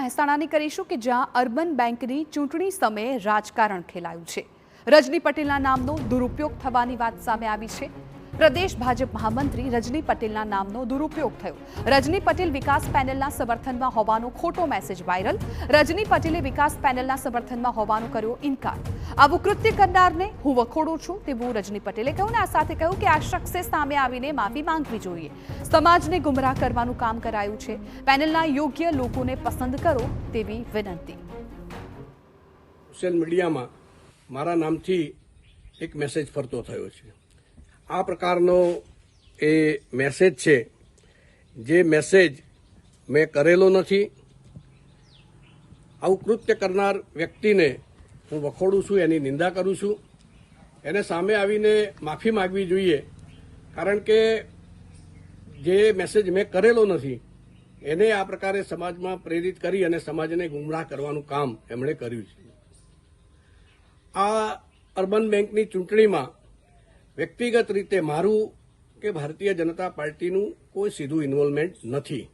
મહેસાણાની કરીશું કે જ્યાં અર્બન બેંકની ચૂંટણી સમયે રાજકારણ ખેલાયું છે। રજની પટેલના નામનો દુરુપયોગ થવાની વાત સામે આવી છે। પ્રદેશ ભાજપ મહામંત્રી રજની પટેલના નામનો દુરુપયોગ થયો। રજની પટેલ વિકાસ પેનલના સમર્થનમાં હોવાનો ખોટો મેસેજ વાયરલ। રજની પટેલે વિકાસ પેનલના સમર્થનમાં હોવાનો કર્યો ઇનકાર। આવું કૃત્ય કરનારને હું વખોડું છું તેવું રજની પટેલે કહ્યું ને આ સાથે કહ્યું કે આ શખ્સે સામે આવીને માફી માંગવી જોઈએ। સમાજને ગુમરાહ કરવાનું કામ કરાયું છે। પેનલના યોગ્ય લોકોને પસંદ કરો તેવી વિનંતી। સોશિયલ મીડિયામાં મારા નામથી એક મેસેજ ફરતો થયો છે। આ પ્રકારનો એ મેસેજ છે જે મેસેજ મેં કરેલો નથી। આવું કૃત્ય કરનાર વ્યક્તિને હું વખોડું છું, એની નિંદા કરું છું। એને સામે આવીને માફી માગવી જોઈએ, કારણ કે જે મેસેજ મેં કરેલો નથી એને આ પ્રકારે સમાજમાં પ્રેરિત કરી અને સમાજને ગુમરાહ કરવાનું કામ એમણે કર્યું છે। આ અર્બન બેંકની ચૂંટણીમાં વ્યક્તિગત રીતે મારું કે ભારતીય જનતા પાર્ટીનું કોઈ સીધું ઇન્વોલ્વમેન્ટ નથી।